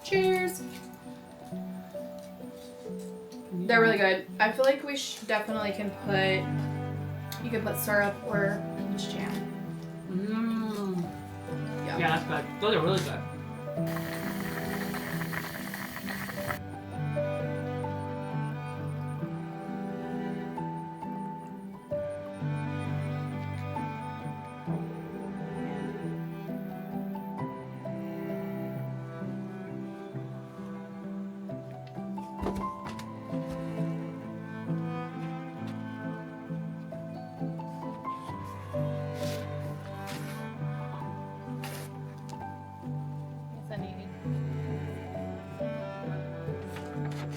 Cheers. They're really good. I feel like we definitely can put, you could put syrup or peach jam. Yeah, that's good. Those are really good.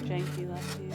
Janky lefty.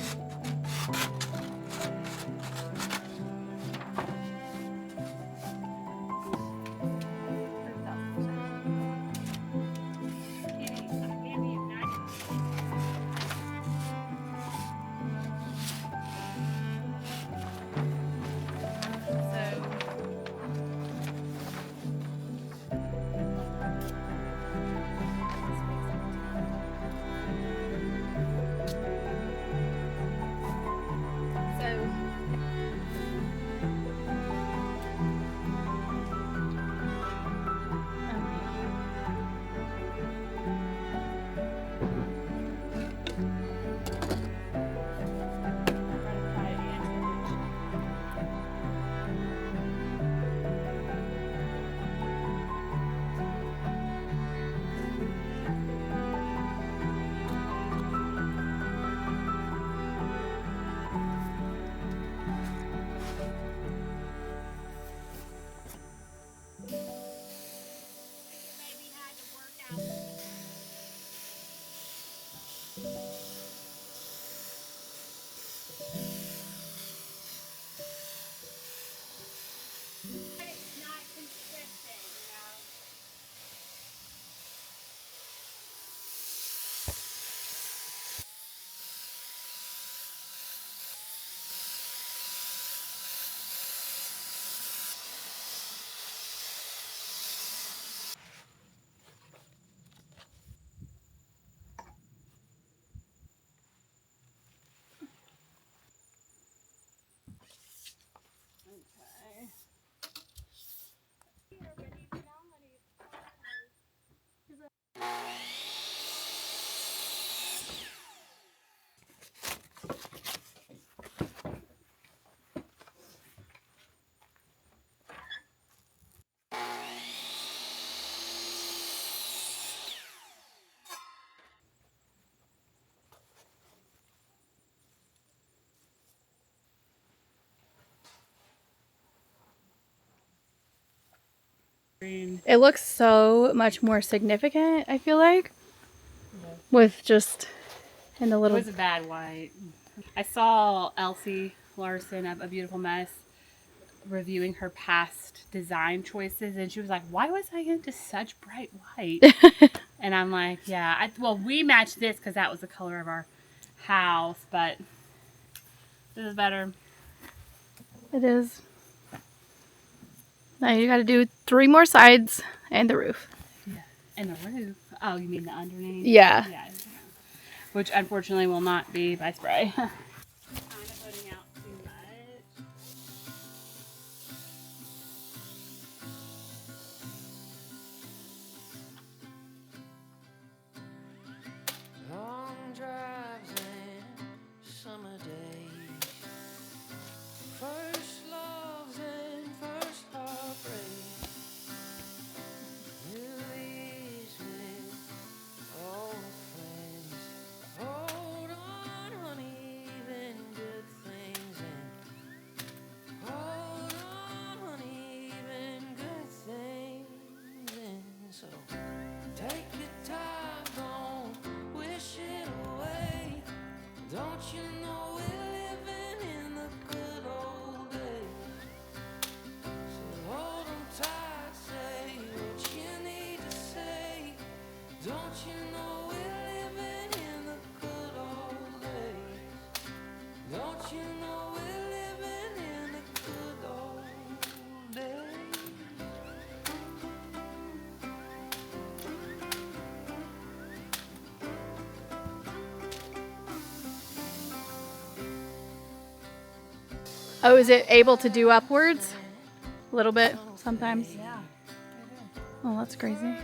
It looks so much more significant, I feel like, with just in the little... It was a bad white. I saw Elsie Larson of A Beautiful Mess reviewing her past design choices, and she was like, why was I into such bright white? And I'm like, yeah, well, we matched this because that was the color of our house, but this is better. It is. Now you got to do 3 more sides and the roof. Yeah. And the roof. Oh, you mean the underneath? Yeah. Yeah. Which unfortunately will not be by spray. Kind of putting out too much. Oh, is it able to do upwards? A little bit sometimes? Yeah. Oh, that's crazy.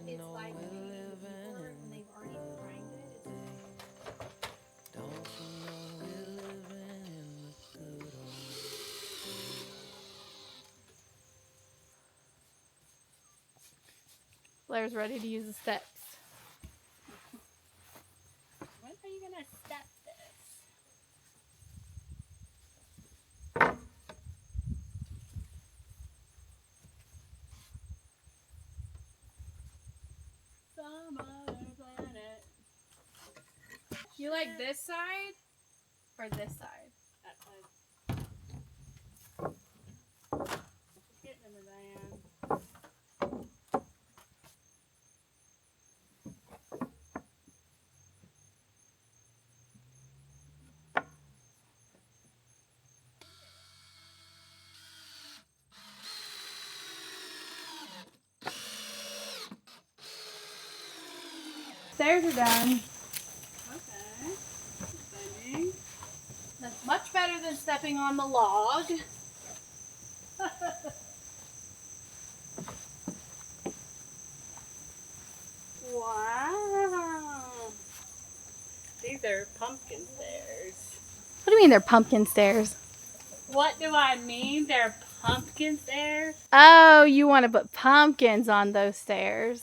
It's like maybe before when they've already primed it. Blair's ready to use the steps. When are you gonna step this? Some other planet. You like this side or this side? That side. Get in the van. Stairs are done. Okay. Exciting. That's much better than stepping on the log. Wow. These are pumpkin stairs. What do you mean they're pumpkin stairs? What do I mean? They're pumpkin stairs? Oh, you want to put pumpkins on those stairs.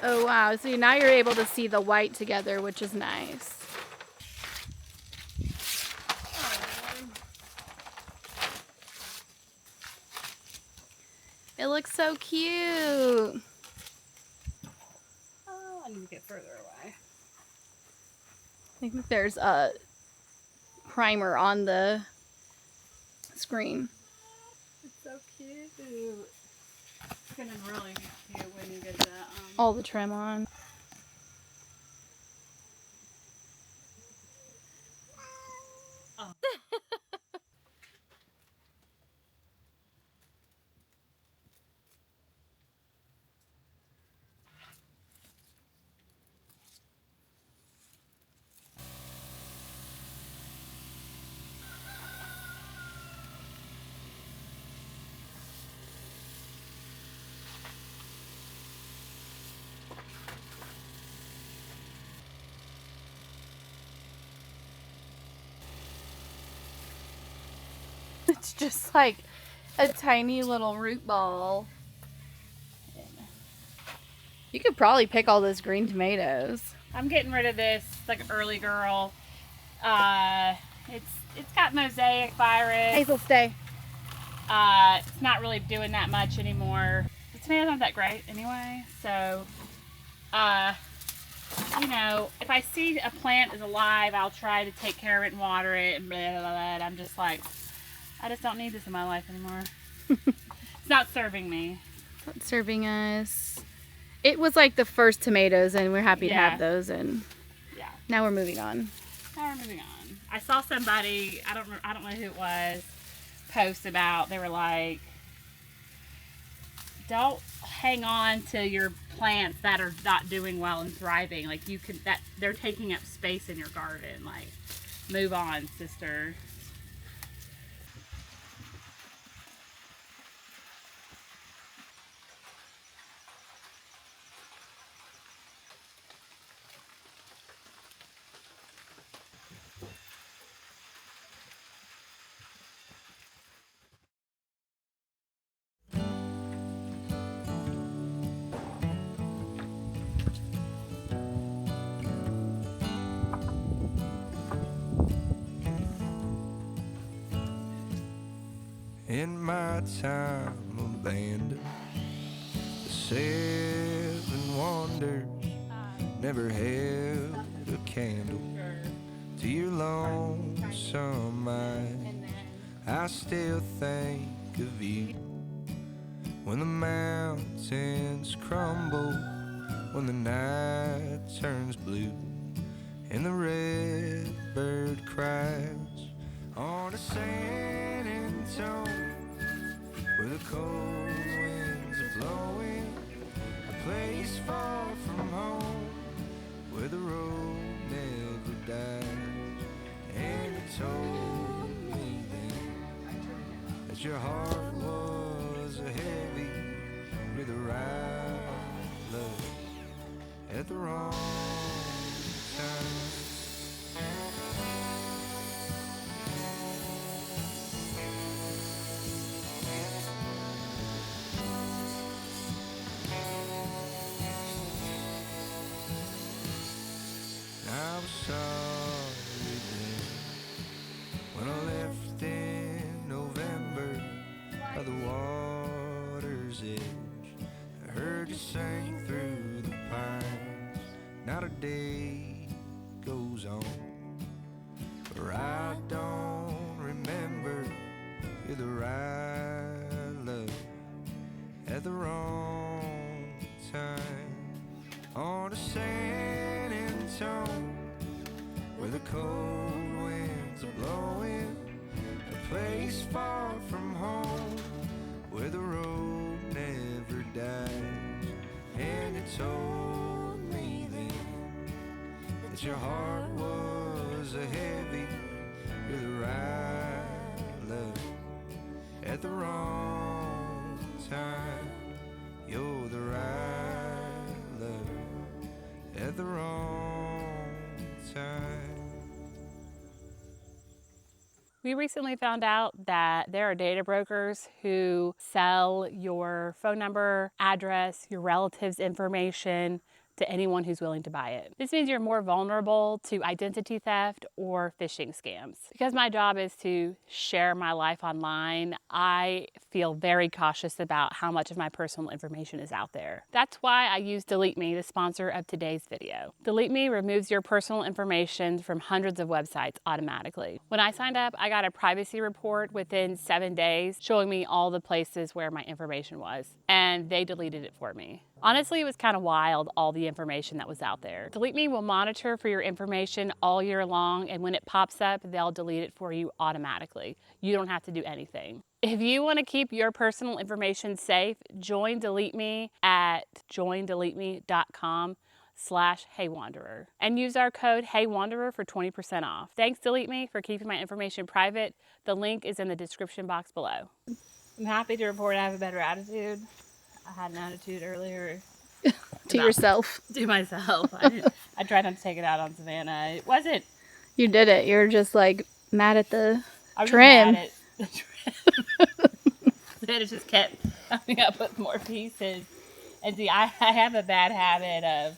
Oh wow, so now you're able to see the white together, which is nice. It looks so cute. Oh, I need to get further away. I think there's a primer on the screen. It's so cute. It's gonna really be cute when you get that. All the trim on. Oh. It's just like a tiny little root ball. You could probably pick all those green tomatoes. I'm getting rid of this like early girl. It's got mosaic virus. Hazel, stay. It's not really doing that much anymore. The tomatoes aren't that great anyway, so you know, if I see a plant is alive, I'll try to take care of it and water it and blah, blah, blah, and I'm just like, I just don't need this in my life anymore. It's not serving me. It's not serving us. It was like the first tomatoes, and we're happy to have those, and now we're moving on. I saw somebody, I don't know who it was, post about, they were like, don't hang on to your plants that are not doing well and thriving. Like they're taking up space in your garden. Like, move on, sister. In my time abandoned, the 7 wonders never held a candle to your lonesome mind. I still think of you when the mountains crumble, when the night turns blue and the red bird cries on a San Antonio where the cold winds are blowing, a place far from home where the road never dies. And you told me then that your heart was a heavy with the right love at the wrong time. I was sorry then when I left in November by the water's edge. I heard you sing through the pines. Not a day goes on where I don't remember you're the right love at the wrong time. On a San Antonio where the cold winds are blowing, a place far from home where the road never dies. And you told me then that your heart was a heavy with the right love at the wrong time. You're the right love at the wrong time. We recently found out that there are data brokers who sell your phone number, address, your relatives' information to anyone who's willing to buy it. This means you're more vulnerable to identity theft or phishing scams. Because my job is to share my life online, I feel very cautious about how much of my personal information is out there. That's why I use Delete Me, the sponsor of today's video. Delete Me removes your personal information from hundreds of websites automatically. When I signed up, I got a privacy report within 7 days showing me all the places where my information was, and they deleted it for me. Honestly, it was kind of wild, all the information that was out there. Delete Me will monitor for your information all year long, and when it pops up, they'll delete it for you automatically. You don't have to do anything. If you want to keep your personal information safe, join Delete Me at joindeleteme.com/HeyWanderer and use our code HeyWanderer for 20% off. Thanks, Delete Me, for keeping my information private. The link is in the description box below. I'm happy to report I have a better attitude. I had an attitude earlier. To yourself. To myself. I tried not to take it out on Savannah. It wasn't. You did it. You're just like mad at the I was trim. mad at the trim. Then it just kept coming up with more pieces. And see, I have a bad habit of,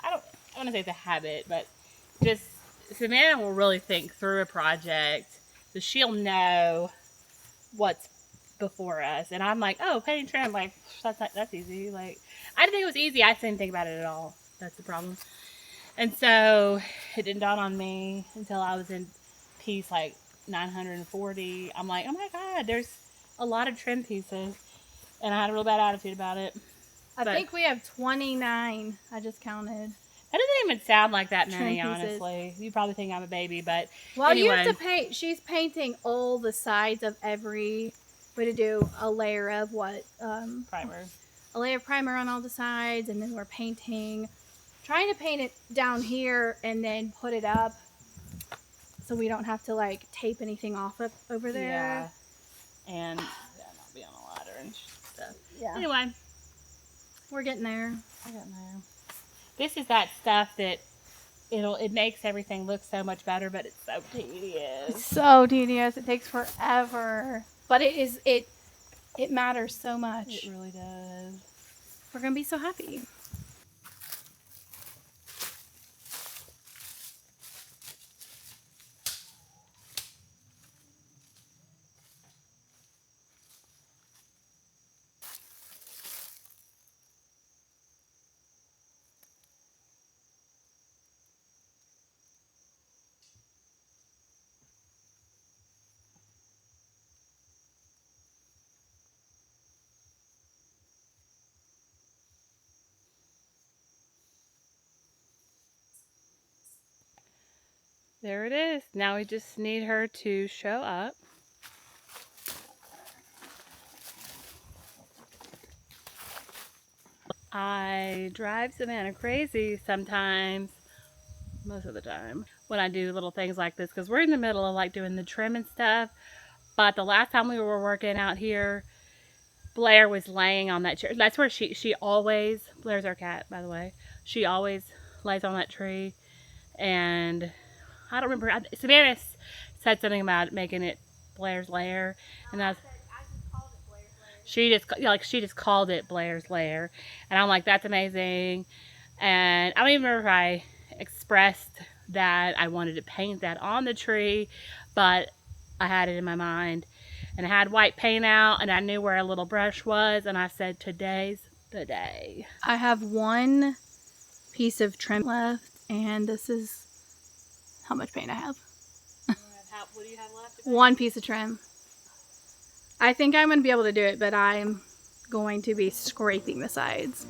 I want to say it's a habit, but just Savannah will really think through a project, so she'll know what's before us. And I'm like, oh, painting trim, like that's easy. Like I didn't think it was easy. I didn't think about it at all. That's the problem. And so it didn't dawn on me until I was in piece like 940. I'm like, oh my god, there's a lot of trim pieces, and I had a real bad attitude about it. I think we have 29. I just counted. That doesn't even sound like that many, honestly. You probably think I'm a baby, but well, anyway. You have to paint. She's painting all the sides of every. We're to do a layer of what? Primer. A layer of primer on all the sides, and then we're trying to paint it down here, and then put it up, so we don't have to like tape anything off over there. Yeah. And not be on a ladder and stuff. Yeah. Anyway, we're getting there. This is that stuff that it makes everything look so much better, but it's so tedious. It's so tedious. It takes forever, but it matters so much. It really does. We're gonna be so happy. There it is. Now we just need her to show up. I drive Savannah crazy sometimes, most of the time, when I do little things like this, because we're in the middle of like doing the trim and stuff. But the last time we were working out here, Blair was laying on that chair. That's where she always, Blair's our cat, by the way. She always lays on that tree. And I don't remember, Savannah said something about making it Blair's lair. And I just called it Blair's lair. She just called it Blair's lair. And I'm like, that's amazing. And I don't even remember if I expressed that I wanted to paint that on the tree, but I had it in my mind. And I had white paint out, and I knew where a little brush was, and I said, today's the day. I have one piece of trim left, and this is how much paint I have. What do you have left? One piece of trim. I think I'm going to be able to do it, but I'm going to be scraping the sides.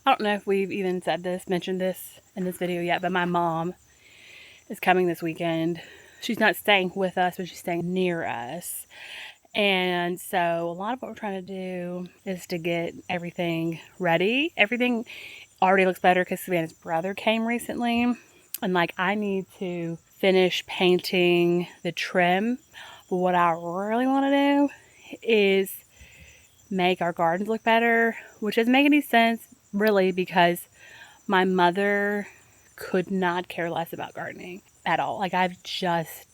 I don't know if we've even mentioned this in this video yet, but my mom is coming this weekend. She's not staying with us, but she's staying near us. And so a lot of what we're trying to do is to get everything ready. Everything already looks better because Savannah's brother came recently. And like I need to finish painting the trim. But what I really want to do is make our gardens look better, which doesn't make any sense really because my mother could not care less about gardening at all. Like I've just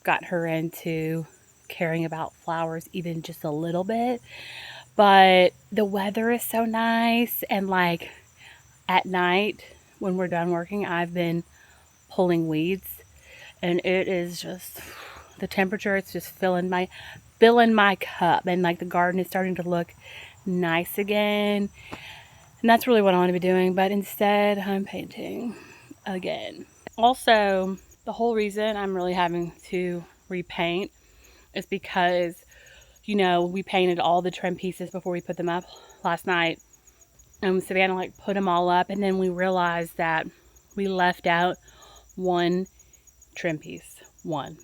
got her into caring about flowers even just a little bit, but the weather is so nice, and like at night when we're done working, I've been pulling weeds, and it is just the temperature, it's just filling my cup, and like the garden is starting to look nice again. And that's really what I want to be doing, but instead I'm painting again. Also, the whole reason I'm really having to repaint is because you know, we painted all the trim pieces before we put them up last night. Savannah like put them all up, and then we realized that we left out one trim piece, one.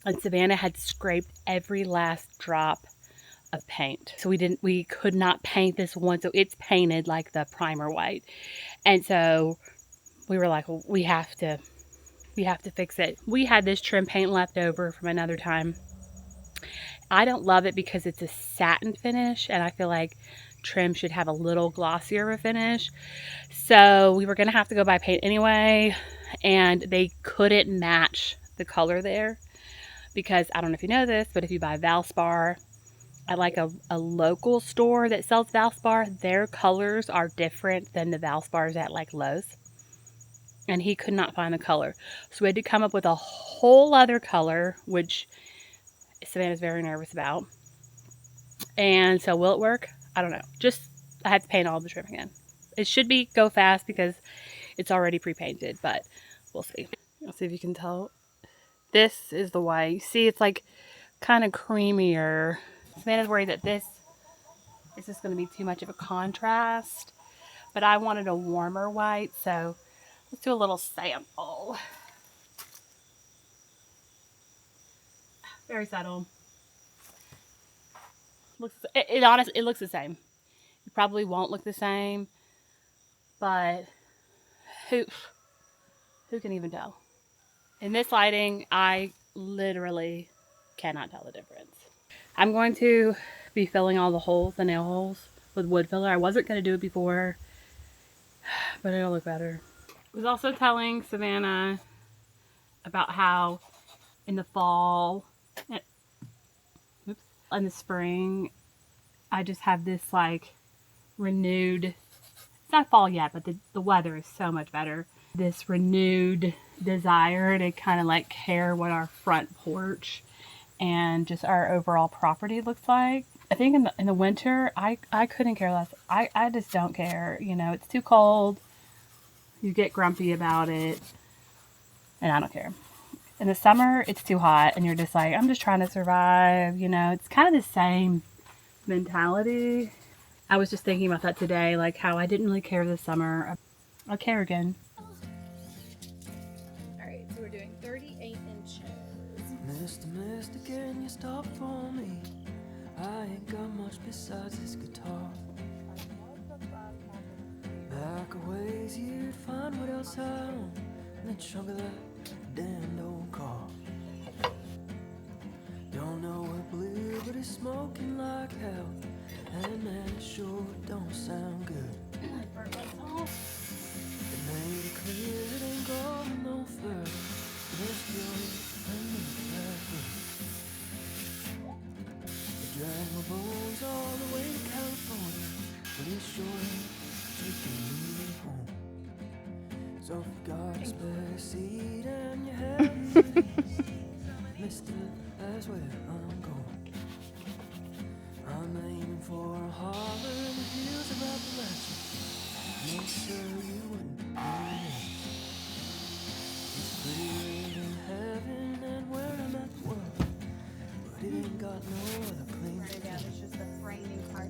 And Savannah had scraped every last drop of paint. So we could not paint this one. So it's painted like the primer white. And so we were like, well, we have to fix it. We had this trim paint left over from another time. I don't love it because it's a satin finish, and I feel like trim should have a little glossier of a finish. So we were going to have to go buy paint anyway, and they couldn't match the color there because I don't know if you know this, but if you buy Valspar at like a local store that sells Valspar, their colors are different than the Valspars at like Lowe's. And he could not find the color. So we had to come up with a whole other color, which Savannah's very nervous about. And so will it work? I don't know. I had to paint all the trim again. It should go fast because it's already pre-painted, but we'll see. Let's see if you can tell. This is the white. You see, it's like kind of creamier. Savannah's worried that this is just going to be too much of a contrast, but I wanted a warmer white, so let's do a little sample. Very subtle. It looks the same. It probably won't look the same, but who can even tell? In this lighting, I literally cannot tell the difference. I'm going to be filling all the holes, the nail holes, with wood filler. I wasn't going to do it before, but it'll look better. I was also telling Savannah about how in the fall, in the spring, I just have this like renewed, it's not fall yet, but the weather is so much better. This renewed desire to kind of like care what our front porch and just our overall property looks like. I think in the winter, I couldn't care less. I just don't care. You know, it's too cold. You get grumpy about it, and I don't care. In the summer, it's too hot, and you're just like, I'm just trying to survive. You know, it's kind of the same mentality. I was just thinking about that today, like how I didn't really care this summer. I'll care again. All right, so we're doing 38 inches. Mr. Can you stop for me? I ain't got much besides this guitar. Back a ways you'd find what else I own in the trunk of that damned old car. Don't know what blue, but it's smoking like hell, and man, it sure don't sound good. It made it clear it ain't going no further. There's joy underneath that hood. I drag my bones all the way to California, but it sure ain't taking me home. So if you got a spare seat and you have Mister, that's where I'm going. I'm aiming for a holler in the hills of Appalachia. Make sure you wouldn't be. It's prettier than heaven and where I'm at the world, but it ain't got no other claim to fame. It's just the framing part.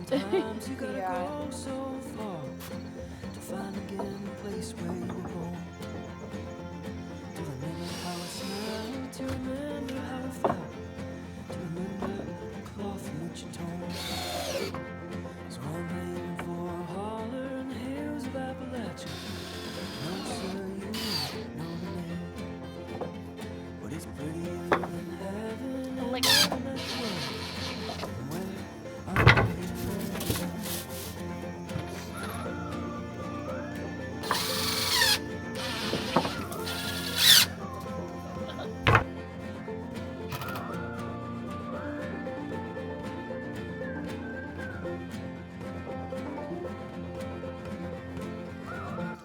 Sometimes you gotta go so far to find again the place where you were born. To remember how it smelled, to remember how it felt, to remember the cloth in which you torn. So I'm aiming for a holler in the hills of Appalachia. No, sir, you know the name, but it's prettier than heaven and heaven at the where I'm here.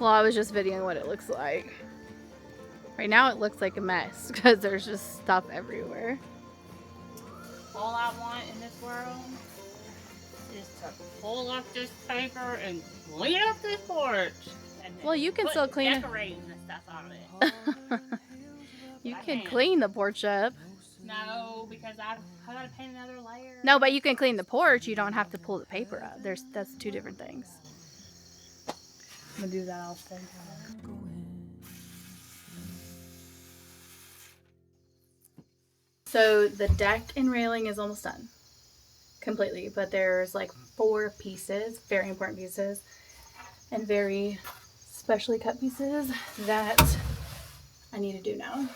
Well, I was just videoing what it looks like. Right now it looks like a mess because there's just stuff everywhere. All I want in this world is to pull up this paper and clean up this porch. And then Well, you can put still clean it. decorating the stuff on it. You I can can't. clean the porch up. No, because I gotta paint another layer. No, but you can clean the porch. You don't have to pull the paper up. That's two different things. I'm gonna do that all the same time. So the deck and railing is almost done. Completely. But there's like 4 pieces, very important pieces, and very specially cut pieces that I need to do now.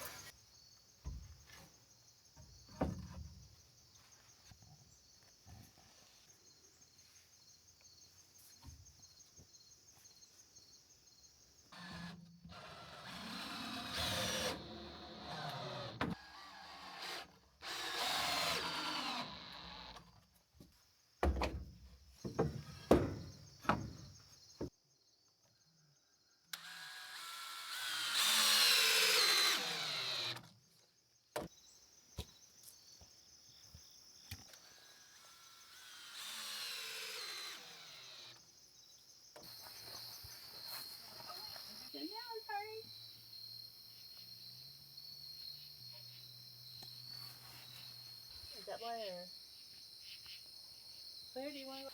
Is that Blair? Where do you want to go?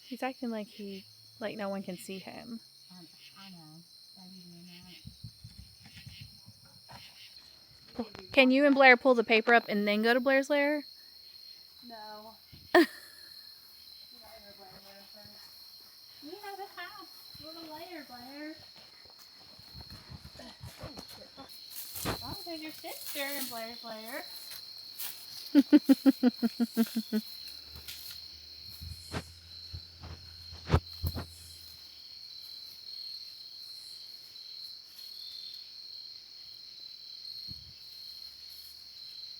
He's acting like no one can see him. I know. Can you and Blair pull the paper up and then go to Blair's lair? No. We have a house. Little layer, Blair. Oh, there's your sister in Blair's lair.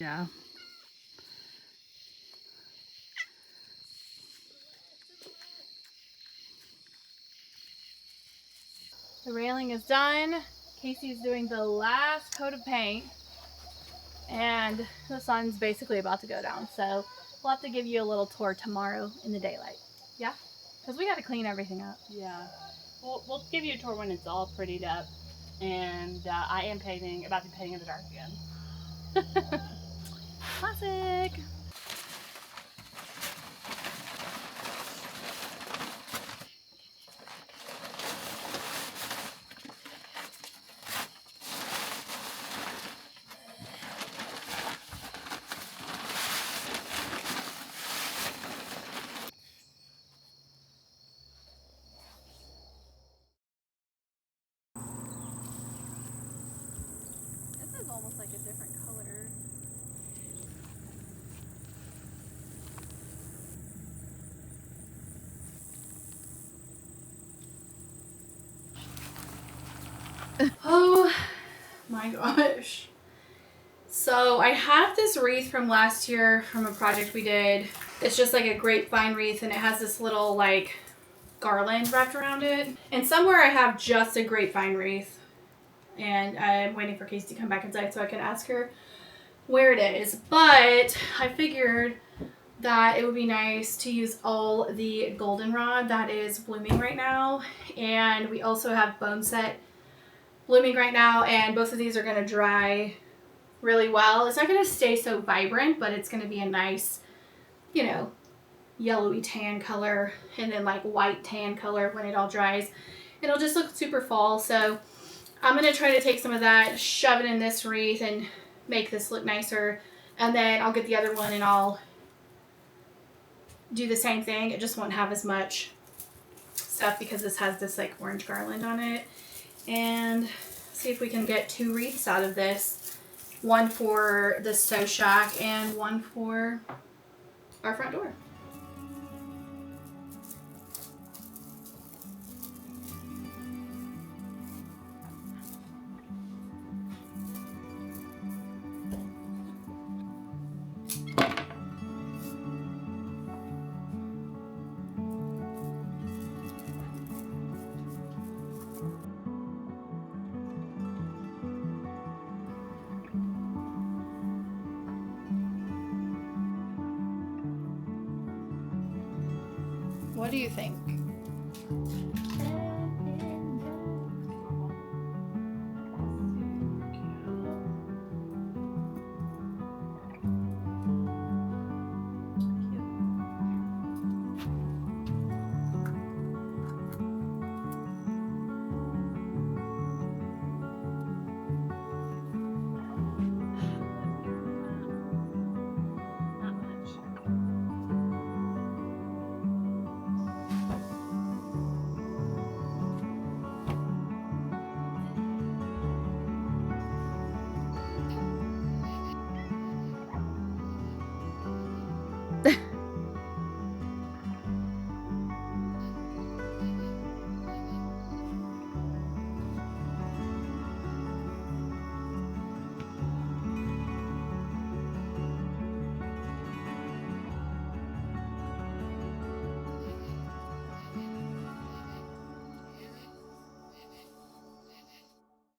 Yeah. The railing is done. Casey's doing the last coat of paint. And the sun's basically about to go down. So we'll have to give you a little tour tomorrow in the daylight. Yeah? Because we got to clean everything up. Yeah. We'll give you a tour when it's all prettied up. And I am about to be painting in the dark again. Classic. This is almost like a different color. Oh my gosh. So I have this wreath from last year from a project we did. It's just like a grapevine wreath and it has this little like garland wrapped around it. And somewhere I have just a grapevine wreath. And I'm waiting for Casey to come back inside so I can ask her where it is. But I figured that it would be nice to use all the goldenrod that is blooming right now. And we also have boneset blooming right now, and both of these are going to dry really well. It's not going to stay so vibrant, but it's going to be a nice, you know, yellowy tan color and then like white tan color when it all dries. It'll just look super fall. So I'm going to try to take some of that, shove it in this wreath and make this look nicer. And then I'll get the other one and I'll do the same thing. It just won't have as much stuff because this has this like orange garland on it. And see if we can get 2 wreaths out of this. One for the sew shack and one for our front door. What do you think?